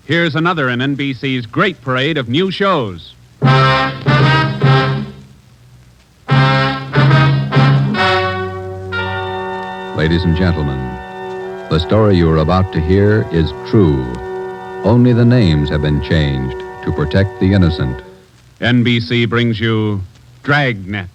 here's another in NBC's great parade of new shows. Ladies and gentlemen, the story you are about to hear is true. Only the names have been changed to protect the innocent. NBC brings you Dragnet.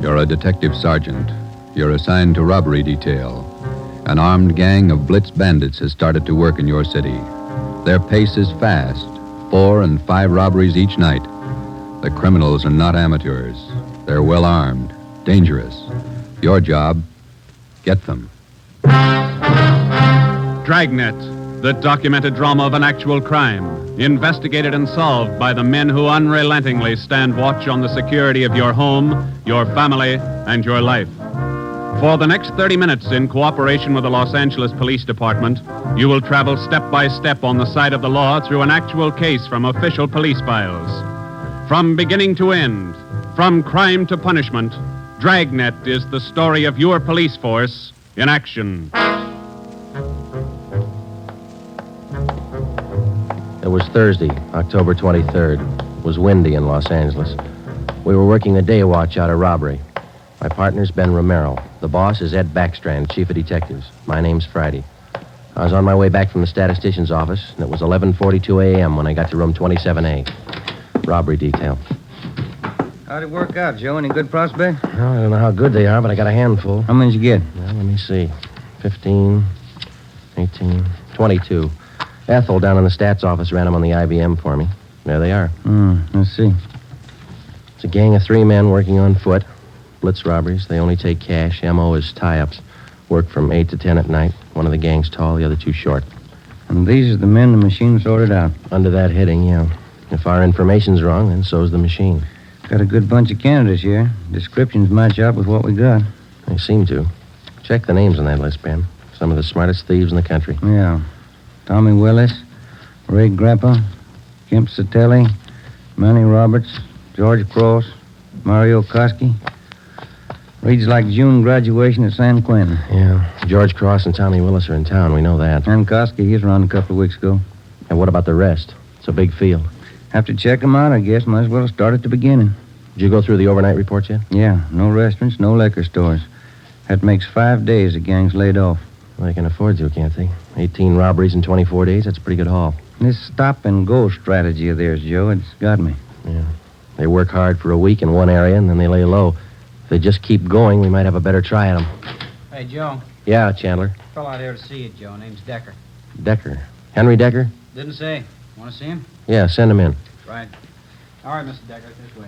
You're a detective sergeant. You're assigned to robbery detail. An armed gang of blitz bandits has started to work in your city. Their pace is fast, 4 and 5 robberies each night. The criminals are not amateurs. They're well armed, dangerous. Your job, get them. Dragnet, the documented drama of an actual crime, investigated and solved by the men who unrelentingly stand watch on the security of your home, your family, and your life. For the next 30 minutes, in cooperation with the Los Angeles Police Department, you will travel step by step on the side of the law through an actual case from official police files. From beginning to end, from crime to punishment, Dragnet is the story of your police force in action. It was Thursday, October 23rd. It was windy in Los Angeles. We were working a day watch out of robbery. My partner's Ben Romero. The boss is Ed Backstrand, chief of detectives. My name's Friday. I was on my way back from the statistician's office, and it was 11:42 a.m. when I got to room 27A. Robbery detail. How'd it work out, Joe? Any good prospect? Well, I don't know how good they are, but I got a handful. How many did you get? Well, let me see. 15, 18, 22. Ethel down in the stats office ran them on the IBM for me. There they are. Let's see. It's a gang of 3 men working on foot. Blitz robberies. They only take cash. M.O. is tie-ups. Work from 8 to 10 at night. One of the gang's tall, the other 2 short. And these are the men the machine sorted out. Under that heading, yeah. If our information's wrong, then so's the machine. Got a good bunch of candidates here. Descriptions match up with what we got. They seem to. Check the names on that list, Ben. Some of the smartest thieves in the country. Yeah. Tommy Willis, Ray Grappa, Kemp Satelli, Manny Roberts, George Cross, Mario Koski. Reads like June graduation at San Quentin. Yeah. George Cross and Tommy Willis are in town. We know that. And Koski, he's around a couple of weeks ago. And what about the rest? It's a big field. Have to check them out, I guess. Might as well start at the beginning. Did you go through the overnight reports yet? Yeah. No restaurants, no liquor stores. That makes 5 days the gang's laid off. Well, they can afford to, can't they? 18 robberies in 24 days, that's a pretty good haul. This stop-and-go strategy of theirs, Joe, it's got me. Yeah. They work hard for a week in one area, and then they lay low. If they just keep going, we might have a better try at them. Hey, Joe. Yeah, Chandler. Fellow out here to see you, Joe. Name's Decker. Decker. Henry Decker? Didn't say. Want to see him? Yeah, send him in. Right. All right, Mr. Decker, this way.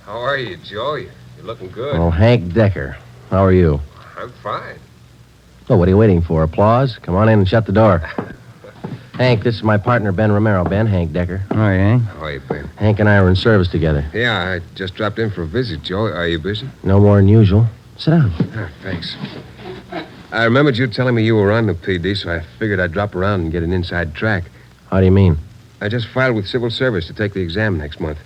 How are you, Joe? You're looking good. Well, Hank Decker. How are you? I'm fine. Oh, what are you waiting for? Applause? Come on in and shut the door. Hank, this is my partner, Ben Romero. Ben, Hank Decker. All right, Hank. How are you, Ben? Hank and I are in service together. Yeah, I just dropped in for a visit, Joe. Are you busy? No more than usual. Sit down. Thanks. I remembered you telling me you were on the PD, so I figured I'd drop around and get an inside track. How do you mean? I just filed with Civil Service to take the exam next month.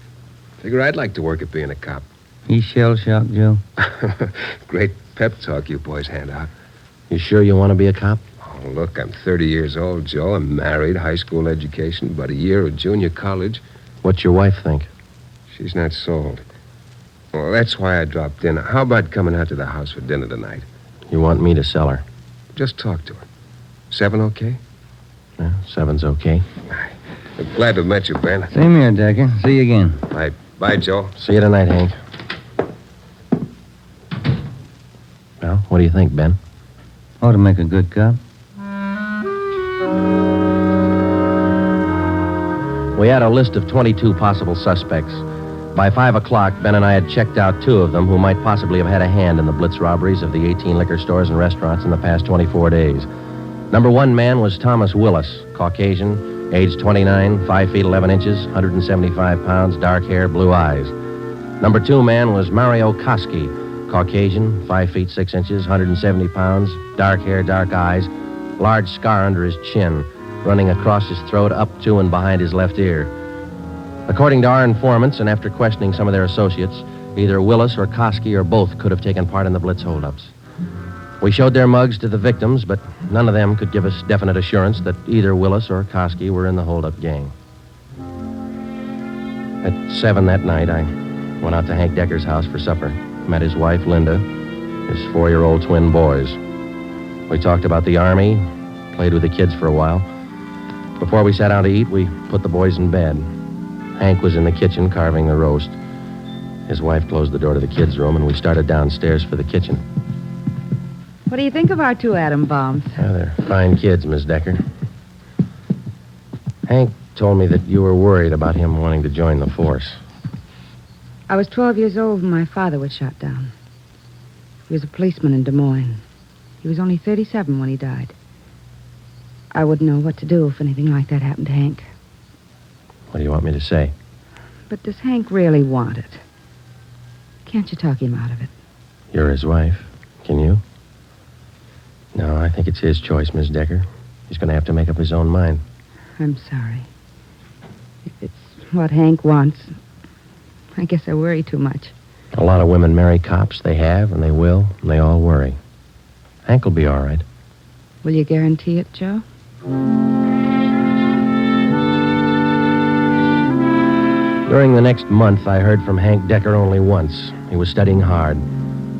Figure I'd like to work at being a cop. He's shell-shocked, Joe. Great pep talk you boys hand out. You sure you want to be a cop? Oh, look, I'm 30 years old, Joe. I'm married, high school education, about a year of junior college. What's your wife think? She's not sold. Well, that's why I dropped in. How about coming out to the house for dinner tonight? You want me to sell her? Just talk to her. 7 okay? Yeah, 7's okay. I'm glad to have met you, Ben. Same here, Decker. See you again. Bye. Bye, Joe. See you tonight, Hank. Well, what do you think, Ben? Ought to make a good cop. We had a list of 22 possible suspects. By 5 o'clock, Ben and I had checked out 2 of them who might possibly have had a hand in the blitz robberies of the 18 liquor stores and restaurants in the past 24 days. Number 1 man was Thomas Willis, Caucasian, age 29, 5 feet 11 inches, 175 pounds, dark hair, blue eyes. Number 2 man was Mario Koski, Caucasian, 5 feet 6 inches, 170 pounds, dark hair, dark eyes, large scar under his chin, running across his throat, up to and behind his left ear. According to our informants, and after questioning some of their associates, either Willis or Koski or both could have taken part in the Blitz holdups. We showed their mugs to the victims, but none of them could give us definite assurance that either Willis or Koski were in the holdup gang. At 7 that night, I went out to Hank Decker's house for supper. Met his wife, Linda, his 4-year-old twin boys. We talked about the Army, played with the kids for a while. Before we sat down to eat, we put the boys in bed. Hank was in the kitchen carving the roast. His wife closed the door to the kids' room, and we started downstairs for the kitchen. What do you think of our two atom bombs? Yeah, they're fine kids, Miss Decker. Hank told me that you were worried about him wanting to join the force. I was 12 years old when my father was shot down. He was a policeman in Des Moines. He was only 37 when he died. I wouldn't know what to do if anything like that happened to Hank. What do you want me to say? But does Hank really want it? Can't you talk him out of it? You're his wife. Can you? No, I think it's his choice, Miss Decker. He's going to have to make up his own mind. I'm sorry. If it's what Hank wants, I guess I worry too much. A lot of women marry cops. They have, and they will, and they all worry. Hank will be all right. Will you guarantee it, Joe? During the next month, I heard from Hank Decker only once. He was studying hard.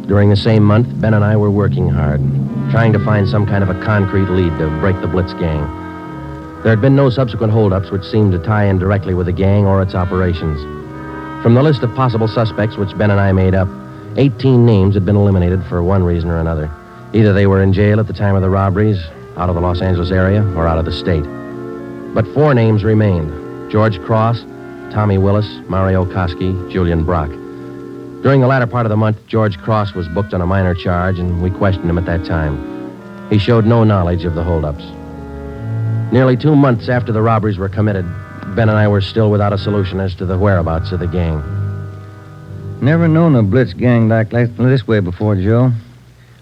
During the same month, Ben and I were working hard, trying to find some kind of a concrete lead to break the Blitz gang. There had been no subsequent holdups which seemed to tie in directly with the gang or its operations. From the list of possible suspects which Ben and I made up, 18 names had been eliminated for one reason or another. Either they were in jail at the time of the robberies, out of the Los Angeles area, or out of the state. But 4 names remained: George Cross, Tommy Willis, Mario Koski, Julian Brock. During the latter part of the month, George Cross was booked on a minor charge, and we questioned him at that time. He showed no knowledge of the holdups. Nearly 2 months after the robberies were committed, Ben and I were still without a solution as to the whereabouts of the gang. Never known a Blitz gang like this way before, Joe.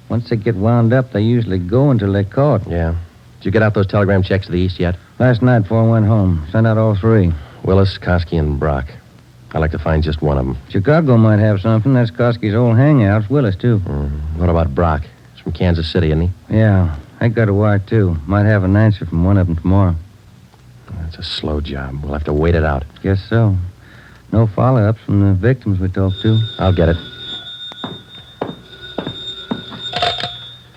Once they get wound up, they usually go until they're caught. Yeah. Did you get out those telegram checks to the east yet? Last night before I went home. Sent out all 3. Willis, Koski, and Brock. I'd like to find just one of them. Chicago might have something. That's Koski's old hangout. It's Willis, too. What about Brock? He's from Kansas City, isn't he? Yeah. I got a wire, too. Might have an answer from one of them tomorrow. That's a slow job. We'll have to wait it out. Guess so. No follow-ups from the victims we talked to. I'll get it.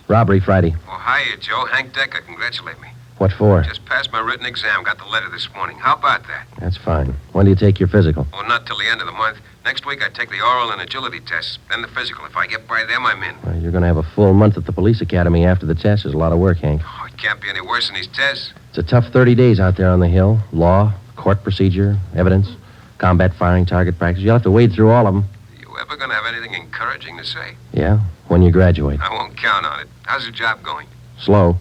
Robbery Friday. Oh, hiya, Joe. Hank Decker. Congratulate me. What for? Just passed my written exam. Got the letter this morning. How about that? That's fine. When do you take your physical? Oh, not till the end of the month. Next week I take the oral and agility tests. Then the physical. If I get by them, I'm in. Well, you're going to have a full month at the police academy after the test. There's a lot of work, Hank. Oh, it can't be any worse than these tests. It's a tough 30 days out there on the Hill. Law, court procedure, evidence, combat firing, target practice. You'll have to wade through all of them. You ever gonna have anything encouraging to say? Yeah, when you graduate. I won't count on it. How's your job going? Slow.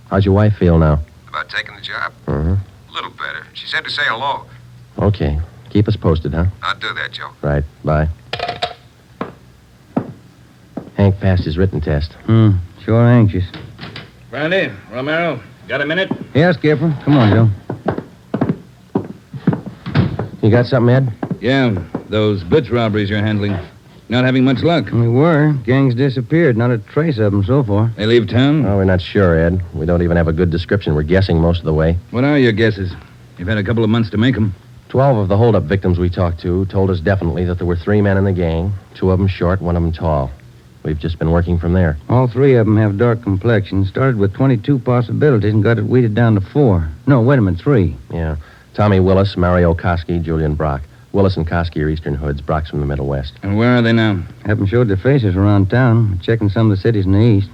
How's your wife feel now? About taking the job? Uh-huh. A little better. She said to say hello. Okay. Keep us posted, huh? I'll do that, Joe. Right. Bye. Hank passed his written test. Sure anxious. Brandy, Romero, got a minute? Yeah, Skipper. Come on, Joe. You got something, Ed? Yeah, those Blitz robberies you're handling. Not having much luck. We were. Gang's disappeared. Not a trace of them so far. They leave town? Oh, we're not sure, Ed. We don't even have a good description. We're guessing most of the way. What are your guesses? You've had a couple of months to make them. 12 of the holdup victims we talked to told us definitely that there were 3 men in the gang, 2 of them short, 1 of them tall. We've just been working from there. All 3 of them have dark complexions. Started with 22 possibilities and got it weeded down to 4. No, wait a minute, 3. Yeah. Tommy Willis, Mario Koski, Julian Brock. Willis and Koski are Eastern Hoods. Brock's from the Middle West. And where are they now? Haven't showed their faces around town. We're checking some of the cities in the east.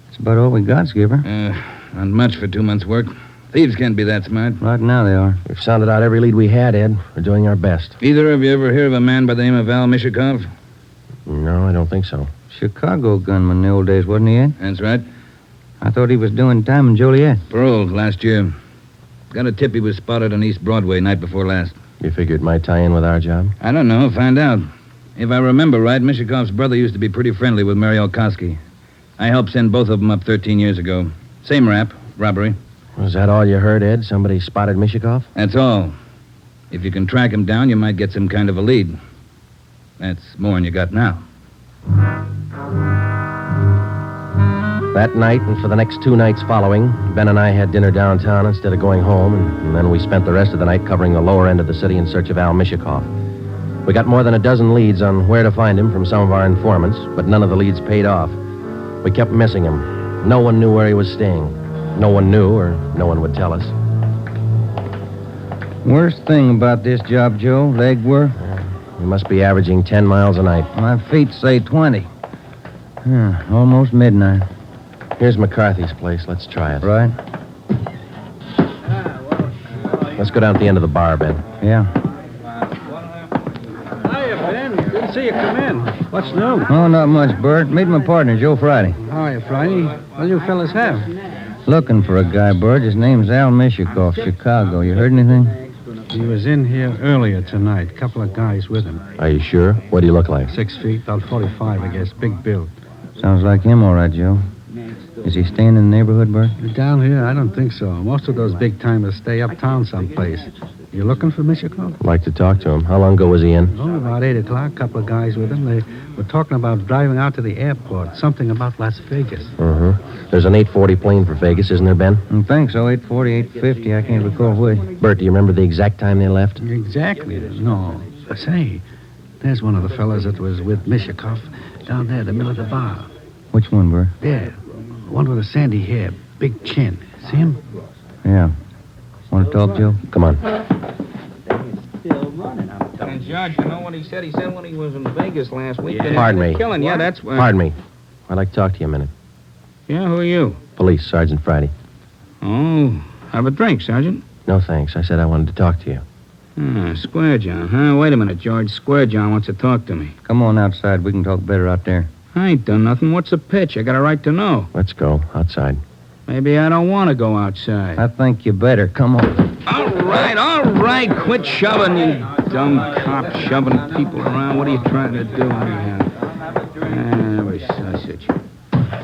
That's about all we got, Skipper. Not much for 2 months' work. Thieves can't be that smart. Right now they are. We've sounded out every lead we had, Ed. We're doing our best. Either of you ever hear of a man by the name of Al Mishikov? No, I don't think so. Chicago gunman in the old days, wasn't he, Ed? That's right. I thought he was doing time in Joliet. Paroled last year. Got a tip he was spotted on East Broadway night before last. You figure it might tie in with our job? I don't know. Find out. If I remember right, Mishikov's brother used to be pretty friendly with Mario Koski. I helped send both of them up 13 years ago. Same rap, robbery. Was that all you heard, Ed? Somebody spotted Mishikov? That's all. If you can track him down, you might get some kind of a lead. That's more than you got now. That night and for the next 2 nights following, Ben and I had dinner downtown instead of going home, and then we spent the rest of the night covering the lower end of the city in search of Al Mishikoff. We got more than a dozen leads on where to find him from some of our informants, but none of the leads paid off. We kept missing him. No one knew where he was staying. No one knew, or no one would tell us. Worst thing about this job, Joe, leg work. We must be averaging 10 miles a night. My feet say 20. Almost midnight. Here's McCarthy's place. Let's try it. Right? Let's go down to the end of the bar, Ben. Yeah. Hiya, Ben. Good to see you come in. What's new? Oh, not much, Bert. Meet my partner, Joe Friday. Hiya, Friday. What do you fellas have? Looking for a guy, Bert. His name's Al Mishikoff, Chicago. You heard anything? He was in here earlier tonight. Couple of guys with him. Are you sure? What do you look like? 6 feet, about 45, I guess. Big build. Sounds like him, all right, Joe. Is he staying in the neighborhood, Bert? Down here, I don't think so. Most of those big-timers stay uptown someplace. You looking for Mishikoff? I'd like to talk to him. How long ago was he in? Oh, about 8 o'clock. Couple of guys with him. They were talking about driving out to the airport. Something about Las Vegas. There's an 840 plane for Vegas, isn't there, Ben? I think so. 840, 850. I can't recall which. Bert, do you remember the exact time they left? Exactly. No. Say, there's one of the fellas that was with Mishikoff down there in the middle of the bar. Which one, Bert? There. One with a sandy hair, big chin. See him? Yeah. Want to talk, Joe? Come on. And Judge, you know what he said? He said when he was in Vegas last week. that he Pardon was me. Killing. Yeah, that's what. Pardon me. I'd like to talk to you a minute. Yeah, who are you? Police, Sergeant Friday. Oh, have a drink, Sergeant. No, thanks. I said I wanted to talk to you. Square John, huh? Wait a minute, George. Square John wants to talk to me. Come on outside. We can talk better out there. I ain't done nothing. What's the pitch? I got a right to know. Let's go. Outside. Maybe I don't want to go outside. I think you better. Come on. All right. Quit shoving, you dumb cop, shoving people around. What are you trying to do anyhow? Every sausage.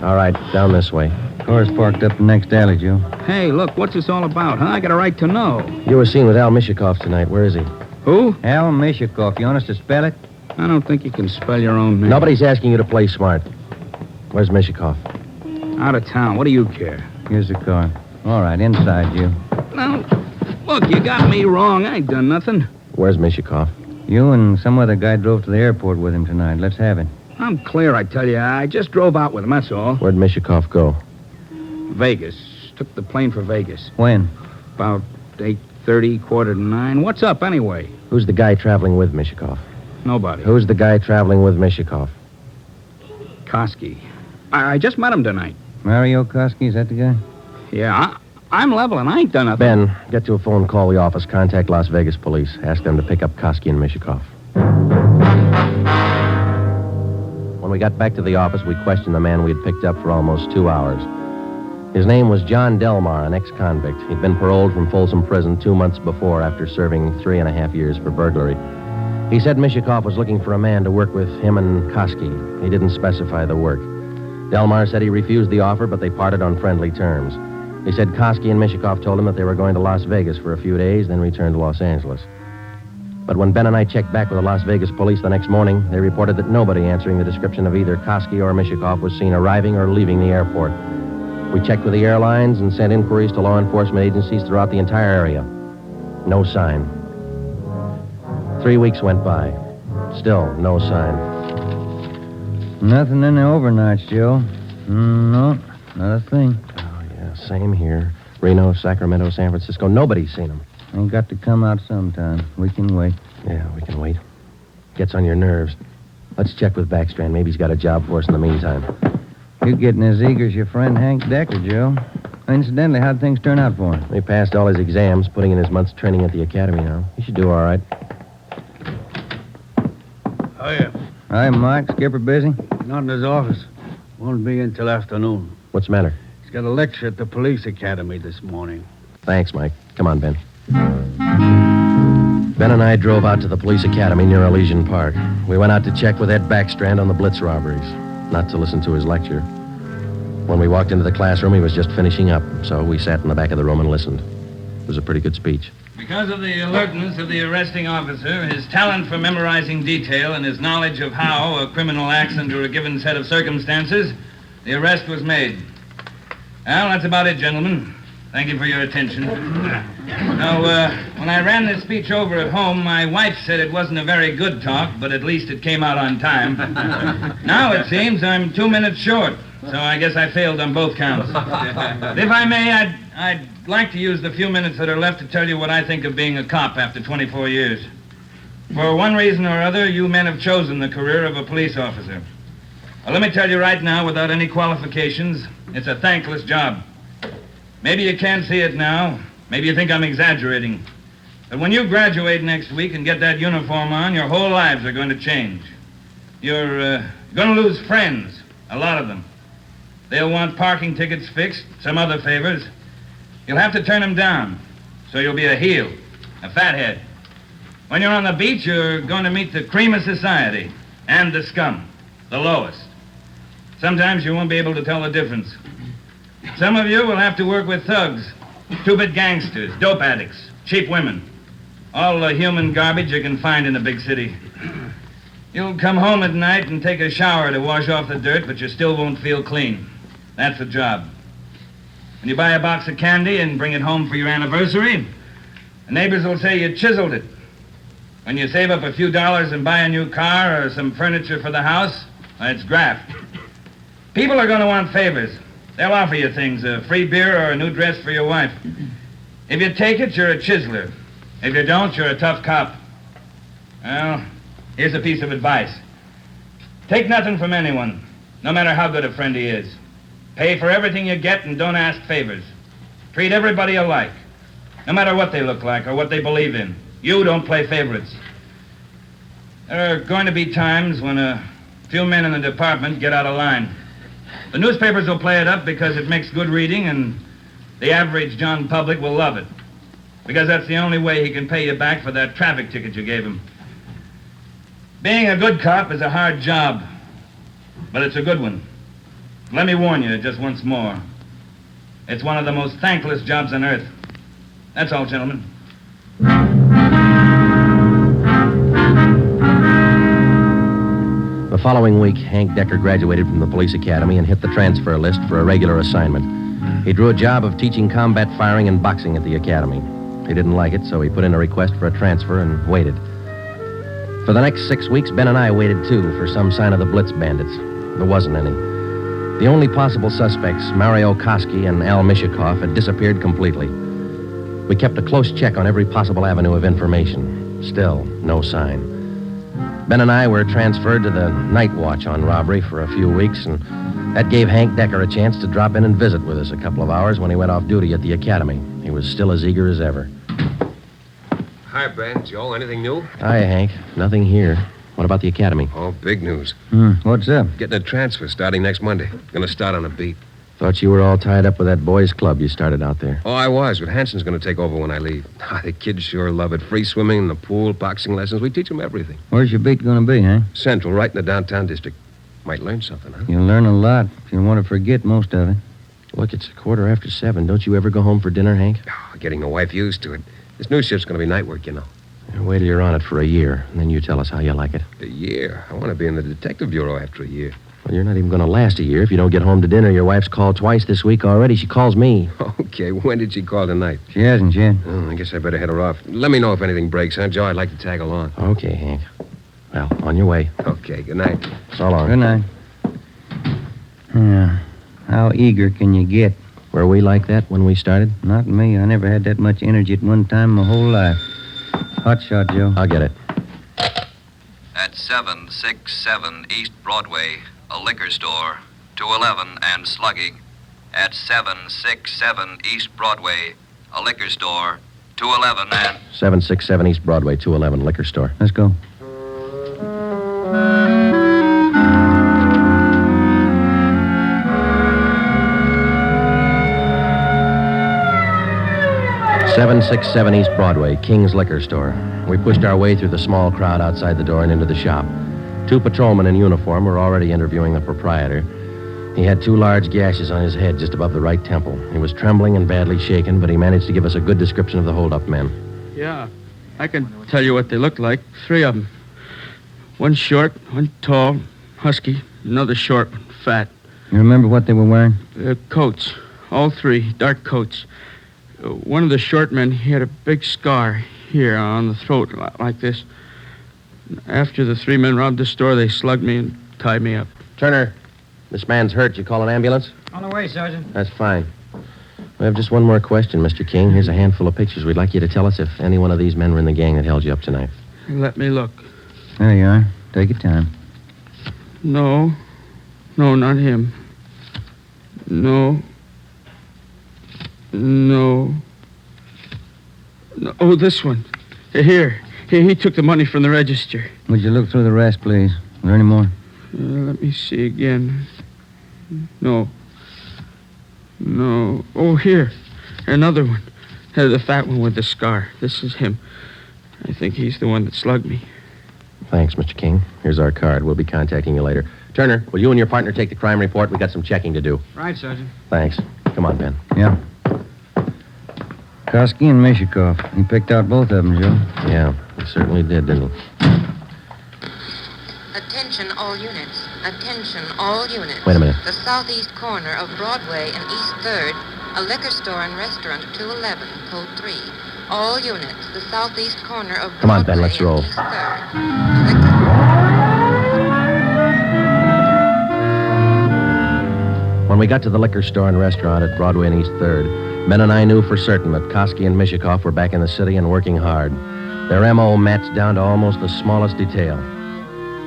All right, down this way. Car's parked up the next alley, Joe. Hey, look, what's this all about, huh? I got a right to know. You were seen with Al Mishikoff tonight. Where is he? Who? Al Mishikoff. You want us to spell it? I don't think you can spell your own name. Nobody's asking you to play smart. Where's Mishikoff? Out of town. What do you care? Here's the car. All right, inside, you. Now, look, you got me wrong. I ain't done nothing. Where's Mishikoff? You and some other guy drove to the airport with him tonight. Let's have it. I'm clear, I tell you. I just drove out with him, that's all. Where'd Mishikoff go? Vegas. Took the plane for Vegas. When? About 8:30, 8:45. What's up, anyway? Who's the guy traveling with Mishikoff? Nobody. Who's the guy traveling with Mishikoff? Koski. I just met him tonight. Mario Koski, is that the guy? Yeah, I'm leveling. I ain't done nothing. Ben, get to a phone, call the office, contact Las Vegas police. Ask them to pick up Koski and Mishikoff. When we got back to the office, we questioned the man we had picked up for almost 2 hours. His name was John Delmar, an ex-convict. He'd been paroled from Folsom Prison 2 months before after serving 3.5 years for burglary. He said Mishikoff was looking for a man to work with him and Koski. He didn't specify the work. Delmar said he refused the offer, but they parted on friendly terms. He said Koski and Mishikoff told him that they were going to Las Vegas for a few days, then return to Los Angeles. But when Ben and I checked back with the Las Vegas police the next morning, they reported that nobody answering the description of either Koski or Mishikoff was seen arriving or leaving the airport. We checked with the airlines and sent inquiries to law enforcement agencies throughout the entire area. No sign. 3 weeks went by. Still no sign. Nothing in the overnights, Joe. No, not a thing. Oh, yeah, same here. Reno, Sacramento, San Francisco. Nobody's seen him. Ain't got to come out sometime. We can wait. Yeah, we can wait. Gets on your nerves. Let's check with Backstrand. Maybe he's got a job for us in the meantime. You're getting as eager as your friend Hank Decker, Joe. Incidentally, how'd things turn out for him? He passed all his exams, putting in his month's training at the academy now. He should do all right. Hiya. Hi, Mike. Skipper busy? Not in his office. Won't be in till afternoon. What's the matter? He's got a lecture at the police academy this morning. Thanks, Mike. Come on, Ben. Ben and I drove out to the police academy near Elysian Park. We went out to check with Ed Backstrand on the Blitz robberies, not to listen to his lecture. When we walked into the classroom, he was just finishing up, so we sat in the back of the room and listened. It was a pretty good speech. Because of the alertness of the arresting officer, his talent for memorizing detail, and his knowledge of how a criminal acts under a given set of circumstances, the arrest was made. Well, that's about it, gentlemen. Thank you for your attention. Now, when I ran this speech over at home, my wife said it wasn't a very good talk, but at least it came out on time. Now it seems I'm 2 minutes short, so I guess I failed on both counts. But if I may, I'd like to use the few minutes that are left to tell you what I think of being a cop after 24 years. For one reason or other, you men have chosen the career of a police officer. Well, let me tell you right now, without any qualifications, it's a thankless job. Maybe you can't see it now. Maybe you think I'm exaggerating. But when you graduate next week and get that uniform on, your whole lives are going to change. You're going to lose friends, a lot of them. They'll want parking tickets fixed, some other favors. You'll have to turn them down, so you'll be a heel, a fathead. When you're on the beach, you're going to meet the cream of society and the scum, the lowest. Sometimes you won't be able to tell the difference. Some of you will have to work with thugs, two-bit gangsters, dope addicts, cheap women, all the human garbage you can find in a big city. You'll come home at night and take a shower to wash off the dirt, but you still won't feel clean. That's the job. When you buy a box of candy and bring it home for your anniversary, the neighbors will say you chiseled it. When you save up a few dollars and buy a new car or some furniture for the house, it's graft. People are going to want favors. They'll offer you things, a free beer or a new dress for your wife. If you take it, you're a chiseler. If you don't, you're a tough cop. Well, here's a piece of advice. Take nothing from anyone, no matter how good a friend he is. Pay for everything you get and don't ask favors. Treat everybody alike, no matter what they look like or what they believe in. You don't play favorites. There are going to be times when a few men in the department get out of line. The newspapers will play it up because it makes good reading, and the average John public will love it. Because that's the only way he can pay you back for that traffic ticket you gave him. Being a good cop is a hard job, but it's a good one. Let me warn you just once more. It's one of the most thankless jobs on earth. That's all, gentlemen. The following week, Hank Decker graduated from the police academy and hit the transfer list for a regular assignment. He drew a job of teaching combat firing and boxing at the academy. He didn't like it, so he put in a request for a transfer and waited. For the next 6 weeks, Ben and I waited, too, for some sign of the Blitz bandits. There wasn't any. The only possible suspects, Mario Koski and Al Mishikoff, had disappeared completely. We kept a close check on every possible avenue of information. Still, no sign. Ben and I were transferred to the night watch on robbery for a few weeks, and that gave Hank Decker a chance to drop in and visit with us a couple of hours when he went off duty at the academy. He was still as eager as ever. Hi, Ben. Joe, anything new? Hi, Hank. Nothing here. What about the academy? Oh, big news. What's up? Getting a transfer starting next Monday. Gonna start on a beat. Thought you were all tied up with that boys' club you started out there. Oh, I was, but Hanson's gonna take over when I leave. The kids sure love it. Free swimming in the pool, boxing lessons. We teach them everything. Where's your beat going to be, huh? Central, right in the downtown district. Might learn something, huh? You'll learn a lot if you want to forget most of it. Look, it's 7:15. Don't you ever go home for dinner, Hank? Oh, getting the wife used to it. This new shift's gonna be night work, you know. Wait till you're on it for a year, and then you tell us how you like it. A year? I want to be in the detective bureau after a year. Well, you're not even going to last a year if you don't get home to dinner. Your wife's called twice this week already. She calls me. Okay, when did she call tonight? She hasn't yet. Oh, I guess I better head her off. Let me know if anything breaks, huh, Joe? I'd like to tag along. Okay, Hank. Well, on your way. Okay, good night. So long. Good night. Yeah. How eager can you get? Were we like that when we started? Not me. I never had that much energy at one time my whole life. Hot shot, Joe. I'll get it. At 767 East Broadway, a liquor store, 211 and slugging. At 767 East Broadway, a liquor store, 211 and... 767 East Broadway, 211, liquor store. Let's go. .767 East Broadway, King's Liquor Store. We pushed our way through the small crowd outside the door and into the shop. 2 patrolmen in uniform were already interviewing the proprietor. He had 2 large gashes on his head just above the right temple. He was trembling and badly shaken, but he managed to give us a good description of the hold-up men. Yeah. I can tell you what they look like. 3 of them. One short, one tall, husky, another short one, fat. You remember what they were wearing? Coats. All 3, dark coats. One of the short men, he had a big scar here on the throat, like this. After the 3 men robbed the store, they slugged me and tied me up. Turner, this man's hurt. You call an ambulance? On the way, Sergeant. That's fine. We have just one more question, Mr. King. Here's a handful of pictures. We'd like you to tell us if any one of these men were in the gang that held you up tonight. Let me look. There you are. Take your time. No. No, not him. No. No. Oh, this one. Here. He took the money from the register. Would you look through the rest, please? Are there any more? Let me see again. No. No. Oh, here. Another one. The fat one with the scar. This is him. I think he's the one that slugged me. Thanks, Mr. King. Here's our card. We'll be contacting you later. Turner, will you and your partner take the crime report? We got some checking to do. Right, Sergeant. Thanks. Come on, Ben. Yeah. Koski and Mishikov. He picked out both of them, Joe. Yeah, he certainly did, didn't he? Attention all units. Attention all units. Wait a minute. The southeast corner of Broadway and East 3rd, a liquor store and restaurant 211, code 3. All units, the southeast corner of Broadway. Come on, Ben, let's roll. and East 3rd. When we got to the liquor store and restaurant at Broadway and East 3rd, Ben and I knew for certain that Koski and Mishikov were back in the city and working hard. Their M.O. matched down to almost the smallest detail.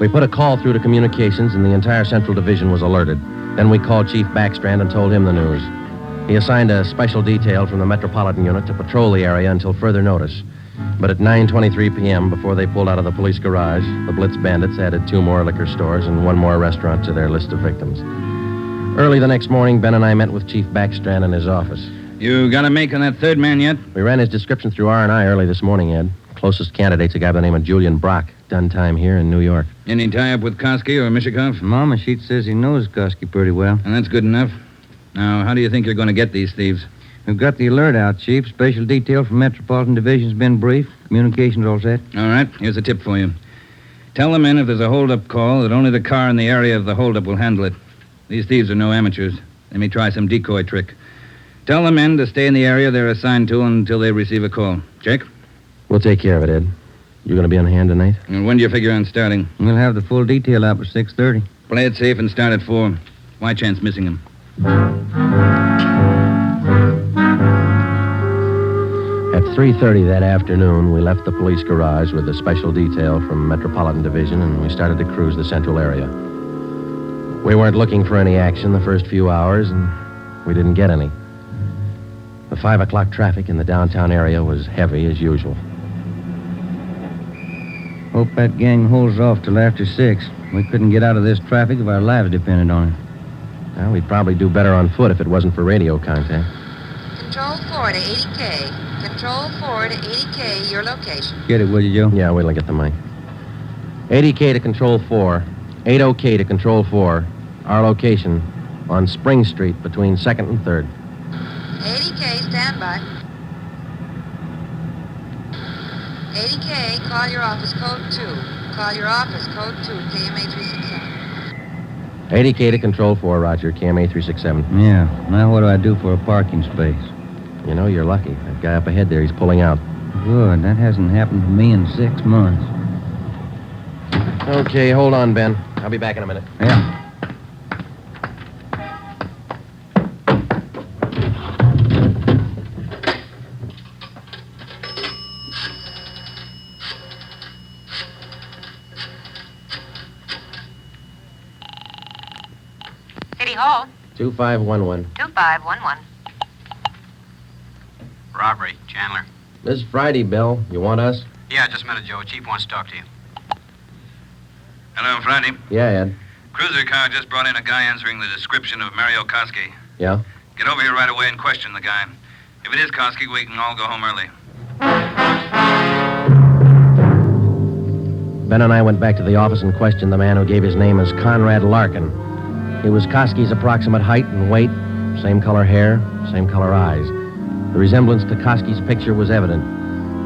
We put a call through to communications, and the entire Central Division was alerted. Then we called Chief Backstrand and told him the news. He assigned a special detail from the Metropolitan Unit to patrol the area until further notice. But at 9:23 p.m., before they pulled out of the police garage, the Blitz bandits added 2 more liquor stores and 1 more restaurant to their list of victims. Early the next morning, Ben and I met with Chief Backstrand in his office. You got a make on that 3rd man yet? We ran his description through R&I early this morning, Ed. Closest candidate's a guy by the name of Julian Brock. Done time here in New York. Any tie-up with Koski or Mishikov? Mama sheet says he knows Koski pretty well. And that's good enough. Now, how do you think you're going to get these thieves? We've got the alert out, Chief. Special detail from Metropolitan Division's been briefed. Communications all set. All right, here's a tip for you. Tell the men if there's a hold-up call that only the car in the area of the hold-up will handle it. These thieves are no amateurs. They may try some decoy trick. Tell the men to stay in the area they're assigned to until they receive a call. Check? We'll take care of it, Ed. You going to be on hand tonight? And when do you figure on starting? We'll have the full detail out by 6:30. Play it safe and start at 4. Why chance missing him? At 3:30 that afternoon, we left the police garage with a special detail from Metropolitan Division, and we started to cruise the central area. We weren't looking for any action the first few hours, and we didn't get any. The 5 o'clock traffic in the downtown area was heavy as usual. Hope that gang holds off till after 6. We couldn't get out of this traffic if our lives depended on it. Well, we'd probably do better on foot if it wasn't for radio contact. Control 4 to 80K. Control 4 to 80K, your location. Get it, will you, Joe? Yeah, wait till I get the mic. 80K to Control 4. 80K to Control 4. Our location on Spring Street between 2nd and 3rd. 80K, stand by. 80K, call your office code 2. Call your office code 2, KMA 367. 80K to Control 4, Roger. KMA 367. Yeah. Now what do I do for a parking space? You know, you're lucky. That guy up ahead there, he's pulling out. Good. That hasn't happened to me in 6 months. Okay, hold on, Ben. I'll be back in a minute. Yeah. City Hall. 2511. 2511. Robbery, Chandler. This Friday, Bill. You want us? Yeah, just a minute, Joe. Chief wants to talk to you. Hello, Friday. Yeah, Ed. Cruiser car just brought in a guy answering the description of Mario Koski. Yeah? Get over here right away and question the guy. If it is Koski, we can all go home early. Ben and I went back to the office and questioned the man who gave his name as Conrad Larkin. He was Koski's approximate height and weight, same color hair, same color eyes. The resemblance to Koski's picture was evident.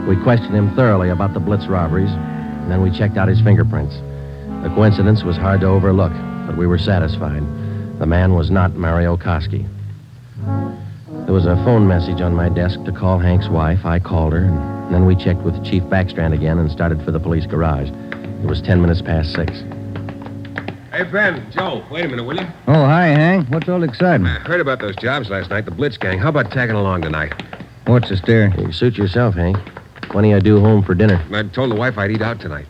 We questioned him thoroughly about the Blitz robberies, and then we checked out his fingerprints. The coincidence was hard to overlook, but we were satisfied. The man was not Mario Koski. There was a phone message on my desk to call Hank's wife. I called her, and then we checked with Chief Backstrand again and started for the police garage. It was 10 minutes past 6. Hey, Ben, Joe, wait a minute, will you? Oh, hi, Hank. What's all the excitement? I heard about those jobs last night, the Blitz gang. How about tagging along tonight? What's the stir? You suit yourself, Hank. When are you due home for dinner? I told the wife I'd eat out tonight.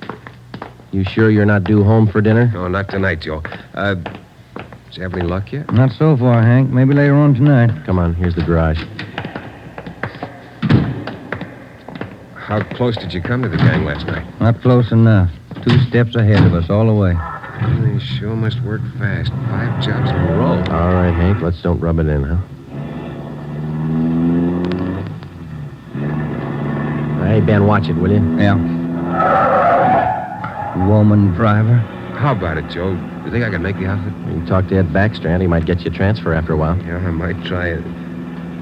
You sure you're not due home for dinner? No, not tonight, Joe. Did you have any luck yet? Not so far, Hank. Maybe later on tonight. Come on, here's the garage. How close did you come to the gang last night? Not close enough. 2 steps ahead of us all the way. They sure must work fast. 5 jobs in a row. All right, Hank, let's don't rub it in, huh? Hey, Ben, watch it, will you? Yeah. Woman driver. How about it, Joe? You think I can make the outfit? You can talk to Ed Backstrand. He might get you a transfer after a while. Yeah, I might try it.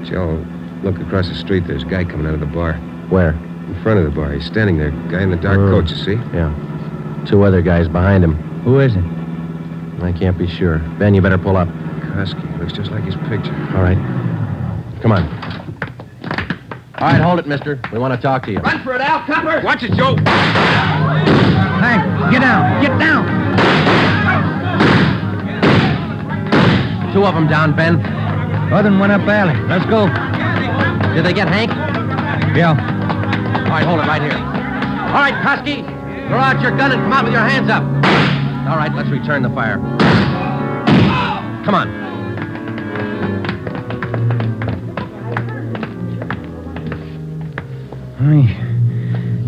Joe, look across the street. There's a guy coming out of the bar. Where? In front of the bar. He's standing there. Guy in the dark coat, you see? Yeah. 2 other guys behind him. Who is it? I can't be sure. Ben, you better pull up. Koski. Looks just like his picture. All right. Come on. All right, hold it, mister. We want to talk to you. Run for it, Al, copper! Watch it, Joe! Hank, get down! Get down! 2 of them down, Ben. Other one up alley. Let's go. Did they get Hank? Yeah. All right, hold it right here. All right, Koski, throw out your gun and come out with your hands up. All right, let's return the fire. Come on.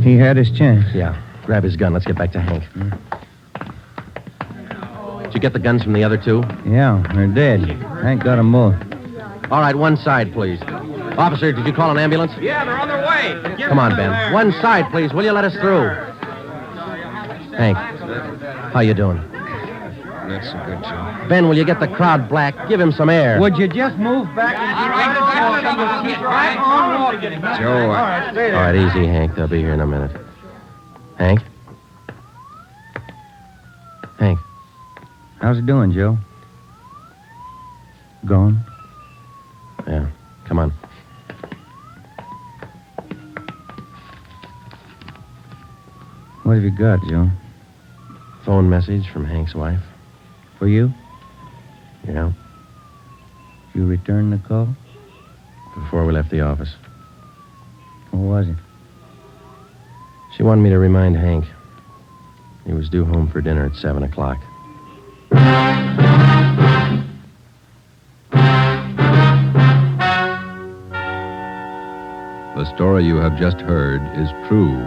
He had his chance. Yeah, grab his gun. Let's get back to Hank. Did you get the guns from the other 2? Yeah, they're dead. Hank got them both. All right, one side, please. Officer, did you call an ambulance? Yeah, they're on their way. Come on, Ben. One side, please. Will you let us through? Hank, how you doing? Not so good, Joe. Ben, will you get the crowd black? Give him some air. Would you just move back and right on walking? Joe, All right, stay there. All right, easy, Hank. They'll be here in a minute. Hank? Hank? How's it doing, Joe? Gone? Yeah, come on. What have you got, Joe? Phone message from Hank's wife. For you? Yeah, You returned the call? before we left the office. What was it? She wanted me to remind Hank. He was due home for dinner at 7 o'clock. The story you have just heard is true.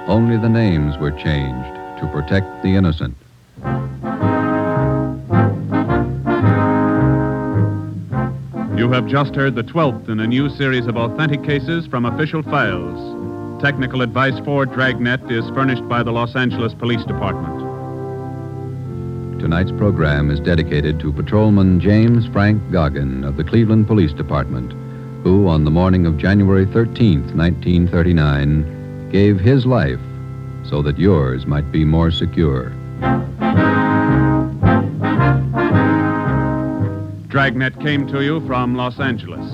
Only the names were changed to protect the innocent. You have just heard the 12th in a new series of authentic cases from official files. Technical advice for Dragnet is furnished by the Los Angeles Police Department. Tonight's program is dedicated to Patrolman James Frank Goggin of the Cleveland Police Department, who, on the morning of January 13th, 1939, gave his life so that yours might be more secure. Dragnet came to you from Los Angeles.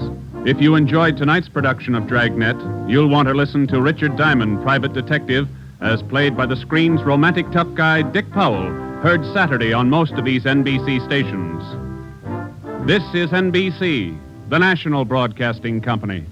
If you enjoyed tonight's production of Dragnet, you'll want to listen to Richard Diamond, private detective, as played by the screen's romantic tough guy Dick Powell, heard Saturday on most of these NBC stations. This is NBC, the national broadcasting company.